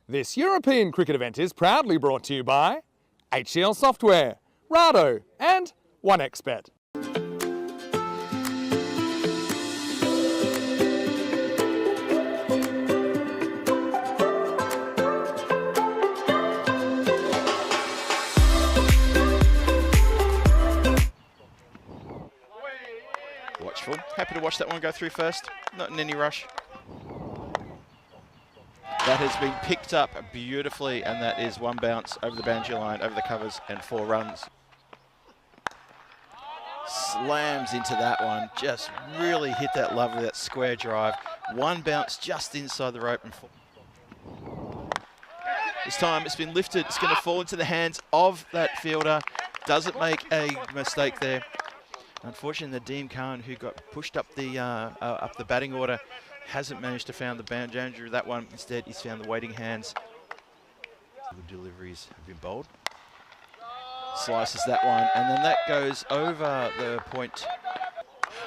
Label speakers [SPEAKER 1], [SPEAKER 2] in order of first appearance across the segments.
[SPEAKER 1] This European cricket event is proudly brought to you by HCL Software, Rado and 1xBet.
[SPEAKER 2] Watchful. Happy to watch that one go through first. Not in any rush. That has been picked up beautifully, and that is one bounce over the boundary line, over the covers, and 4 runs. Slams into that one. Just really hit that lovely, that square drive. One bounce just inside the rope. And this time it's been lifted. It's going to fall into the hands of that fielder. Doesn't make a mistake there. Unfortunately, Nadeem Khan, who got pushed up the batting order, hasn't managed to find the boundary of that one. Instead, he's found the waiting hands. The deliveries have been bowled. Slices that one, and then that goes over the point.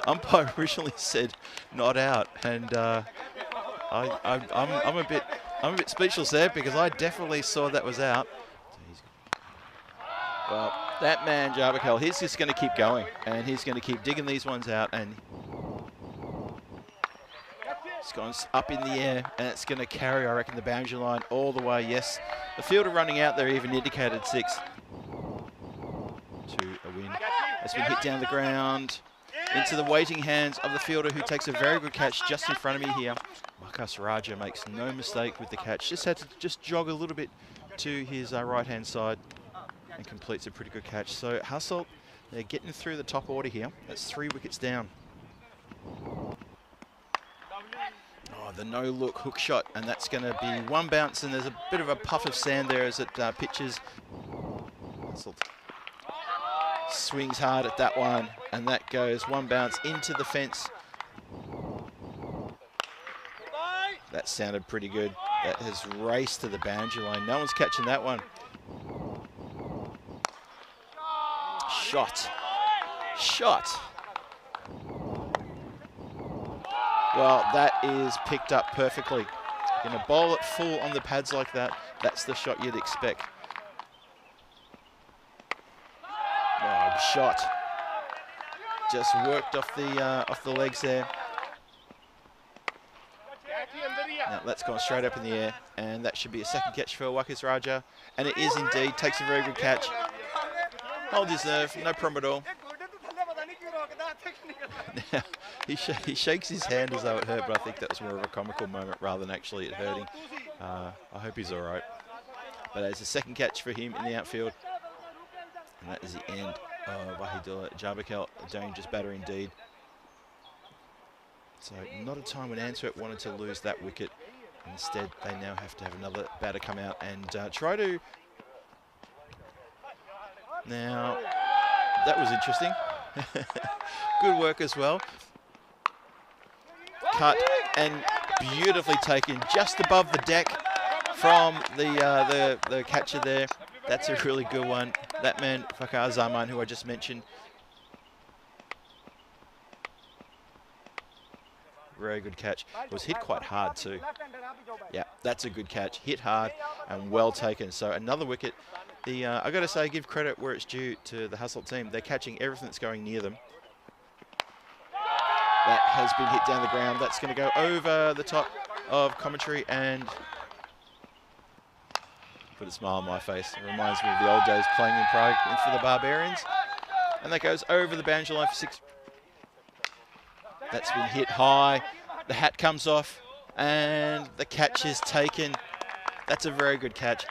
[SPEAKER 2] Umpire originally said not out, and I'm a bit speechless there because I definitely saw that was out. Well, that man Jarbakel, he's just going to keep going, and he's going to keep digging these ones out, and it's gone up in the air, and it's going to carry, I reckon, the boundary line all the way. Yes, the fielder running out there even indicated 6 to a win. It's been hit down the ground into the waiting hands of the fielder, who takes a very good catch just in front of me here. Marcus Raja makes no mistake with the catch. Just had to jog a little bit to his right-hand side and completes a pretty good catch. So Hasselt, they're getting through the top order here. That's 3 wickets down. Oh, the no-look hook shot, and that's going to be one bounce, and there's a bit of a puff of sand there as it pitches. Hasselt swings hard at that one, and that goes one bounce into the fence. That sounded pretty good. That has raced to the boundary line. No one's catching that one. Shot. Well, that is picked up perfectly. Going to bowl it full on the pads like that. That's the shot you'd expect. Oh, shot. Just worked off the legs there. Now that's gone straight up in the air, and that should be a second catch for Marcus Raja, and it is indeed. Takes a very good catch. Holds his nerve, no problem at all. Now, he shakes his hand as though it hurt, but I think that was more of a comical moment rather than actually it hurting. I hope he's all right. But it's a second catch for him in the outfield. And that is the end of Wahidullah Jarbakel, a dangerous batter indeed. So not a time when Antwerp wanted to lose that wicket. Instead, they now have to have another batter come out and try to... Now, that was interesting. Good work as well. Cut and beautifully taken just above the deck from the catcher there. That's a really good one. That man, Fakar Zaman, who I just mentioned. Very good catch. It was hit quite hard too. Yeah, that's a good catch. Hit hard and well taken. So another wicket. I got to say, give credit where it's due to the Hasselt team. They're catching everything that's going near them. That has been hit down the ground. That's going to go over the top of commentary and put a smile on my face. It reminds me of the old days playing in Prague for the Barbarians. And that goes over the boundary line for 6. That's been hit high. The hat comes off and the catch is taken. That's a very good catch.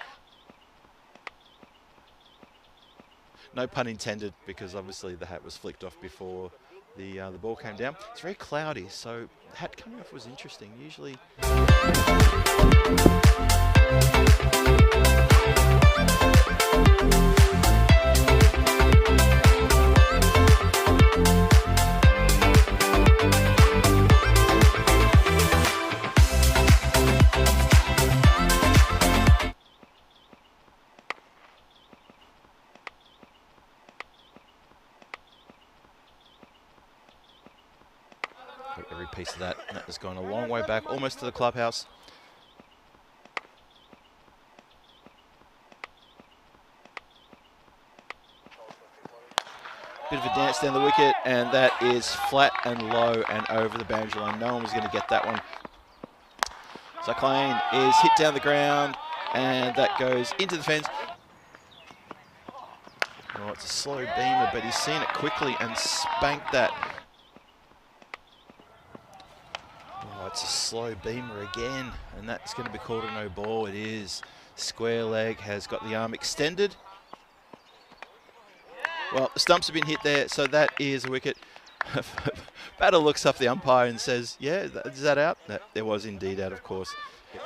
[SPEAKER 2] No pun intended, because obviously the hat was flicked off before the ball came down. It's very cloudy, so the hat coming off was interesting. Usually... Every piece of that has gone a long way back, almost to the clubhouse. bit of a dance down the wicket, and that is flat and low and over the boundary line. No one was going to get that one. Cyclone is hit down the ground, and that goes into the fence. Oh, it's a slow beamer, but he's seen it quickly and spanked that. Oh, it's a slow beamer again, and that's going to be called a no ball. It is. Square leg has got the arm extended. Well, the stumps have been hit there, so that is a wicket. Batter looks up the umpire and says, yeah, is that out? There was indeed out, of course.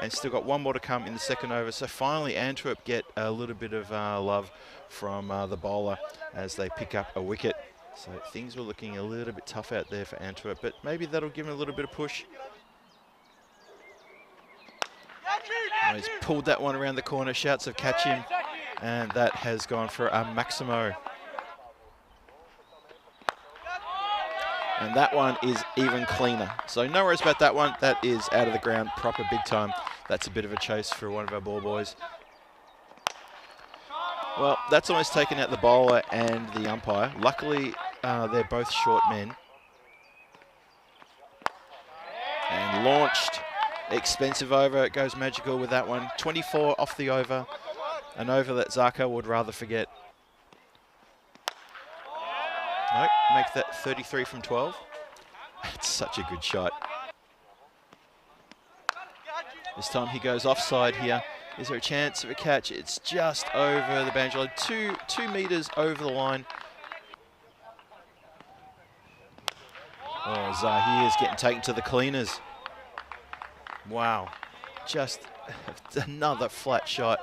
[SPEAKER 2] And still got one more to come in the second over. So finally, Antwerp get a little bit of love from the bowler as they pick up a wicket. So things were looking a little bit tough out there for Antwerp, but maybe that'll give him a little bit of push. Oh, he's pulled that one around the corner, shouts of catch him, and that has gone for a Maximo. And that one is even cleaner. So no worries about that one. That is out of the ground, proper big time. That's a bit of a chase for one of our ball boys. Well, that's almost taken out the bowler and the umpire. Luckily, they're both short men. And launched. Expensive over. It goes magical with that one. 24 off the over. An over that Zarko would rather forget. Nope, make that 33 from 12. It's such a good shot. This time he goes offside here. Is there a chance of a catch? It's just over the boundary line. Two meters over the line. Oh, Zahir is getting taken to the cleaners. Wow, just another flat shot.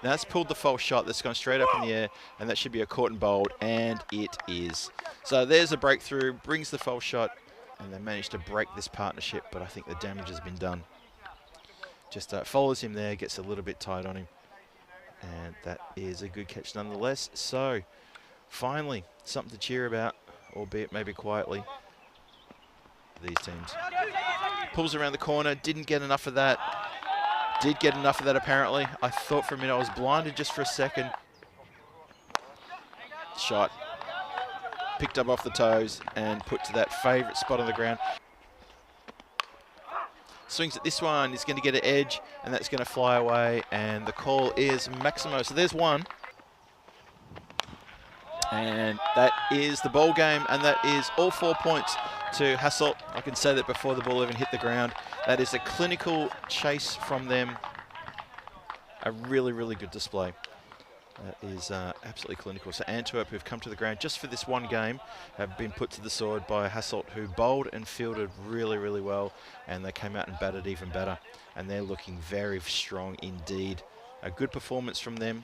[SPEAKER 2] Now that's pulled the false shot that's gone straight up in the air, and that should be a caught and bowled, and it is. So there's a breakthrough, brings the false shot, and they managed to break this partnership, but I think the damage has been done. Just follows him there, gets a little bit tight on him, and that is a good catch nonetheless. So finally, something to cheer about, albeit maybe quietly, these teams. Pulls around the corner, didn't get enough of that. Did get enough of that apparently. I thought for a minute I was blinded just for a second. Shot. Picked up off the toes and put to that favourite spot on the ground. Swings at this one, is going to get an edge, and that's going to fly away, and the call is Maximo. So there's one. And that is the ball game, and that is all 4 points to Hasselt. I can say that before the ball even hit the ground. That is a clinical chase from them. A really, really good display. That is absolutely clinical. So Antwerp, who've come to the ground just for this one game, have been put to the sword by Hasselt, who bowled and fielded really, really well, and they came out and batted even better. And they're looking very strong indeed. A good performance from them.